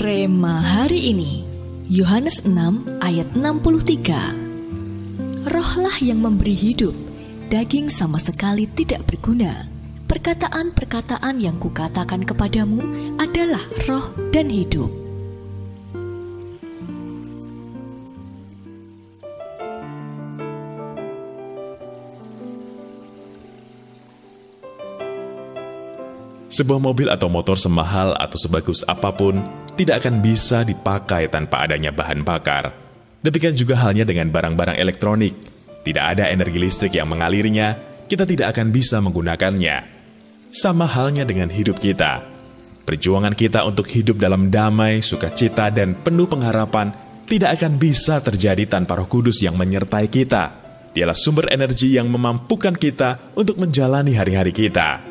Rema hari ini, Yohanes 6 ayat 63. Rohlah yang memberi hidup, daging sama sekali tidak berguna. Perkataan-perkataan yang kukatakan kepadamu adalah roh dan hidup. Sebuah mobil atau motor semahal atau sebagus apapun tidak akan bisa dipakai tanpa adanya bahan bakar. Demikian juga halnya dengan barang-barang elektronik. Tidak ada energi listrik yang mengalirinya, kita tidak akan bisa menggunakannya. Sama halnya dengan hidup kita. Perjuangan kita untuk hidup dalam damai, sukacita, dan penuh pengharapan tidak akan bisa terjadi tanpa Roh Kudus yang menyertai kita. Dialah sumber energi yang memampukan kita untuk menjalani hari-hari kita.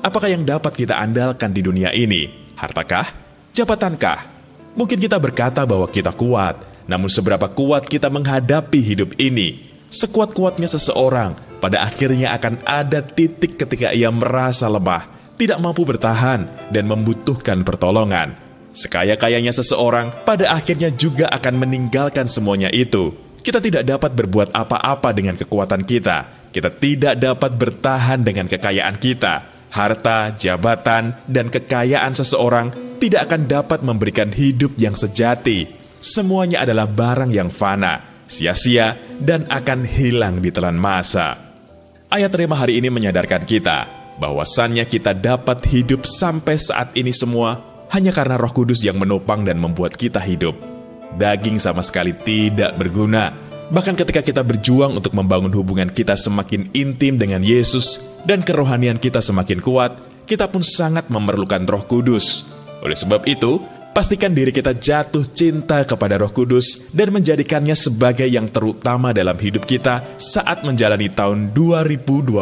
Apakah yang dapat kita andalkan di dunia ini? Hartakah? Jabatankah? Mungkin kita berkata bahwa kita kuat, namun seberapa kuat kita menghadapi hidup ini? Sekuat-kuatnya seseorang, pada akhirnya akan ada titik ketika ia merasa lemah, tidak mampu bertahan, dan membutuhkan pertolongan. Sekaya-kayanya seseorang, pada akhirnya juga akan meninggalkan semuanya itu. Kita tidak dapat berbuat apa-apa dengan kekuatan kita. Kita tidak dapat bertahan dengan kekayaan kita. Harta, jabatan, dan kekayaan seseorang tidak akan dapat memberikan hidup yang sejati. Semuanya adalah barang yang fana, sia-sia, dan akan hilang di telan masa. Ayat Rema hari ini menyadarkan kita bahwasannya kita dapat hidup sampai saat ini semua hanya karena Roh Kudus yang menopang dan membuat kita hidup. Daging sama sekali tidak berguna. Bahkan ketika kita berjuang untuk membangun hubungan kita semakin intim dengan Yesus dan kerohanian kita semakin kuat, kita pun sangat memerlukan Roh Kudus. Oleh sebab itu, pastikan diri kita jatuh cinta kepada Roh Kudus dan menjadikannya sebagai yang terutama dalam hidup kita saat menjalani tahun 2021,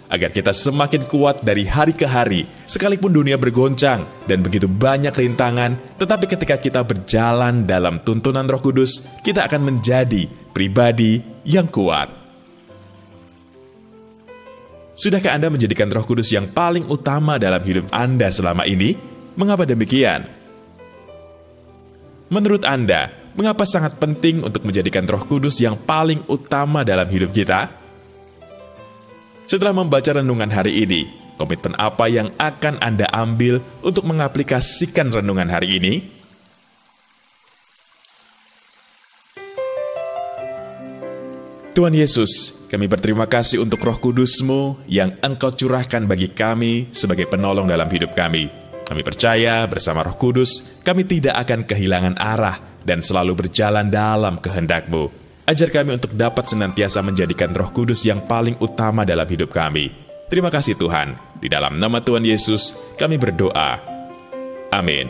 agar kita semakin kuat dari hari ke hari, sekalipun dunia bergoncang dan begitu banyak rintangan, tetapi ketika kita berjalan dalam tuntunan Roh Kudus, kita akan menjadi pribadi yang kuat. Sudahkah Anda menjadikan Roh Kudus yang paling utama dalam hidup Anda selama ini? Mengapa demikian? Menurut Anda, mengapa sangat penting untuk menjadikan Roh Kudus yang paling utama dalam hidup kita? Setelah membaca renungan hari ini, komitmen apa yang akan Anda ambil untuk mengaplikasikan renungan hari ini? Tuhan Yesus, kami berterima kasih untuk Roh Kudus-Mu yang Engkau curahkan bagi kami sebagai penolong dalam hidup kami. Kami percaya bersama Roh Kudus, kami tidak akan kehilangan arah dan selalu berjalan dalam kehendak-Mu. Ajar kami untuk dapat senantiasa menjadikan Roh Kudus yang paling utama dalam hidup kami. Terima kasih Tuhan. Di dalam nama Tuhan Yesus, kami berdoa. Amin.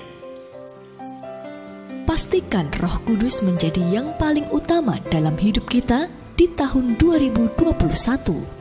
Pastikan Roh Kudus menjadi yang paling utama dalam hidup kita di tahun 2021.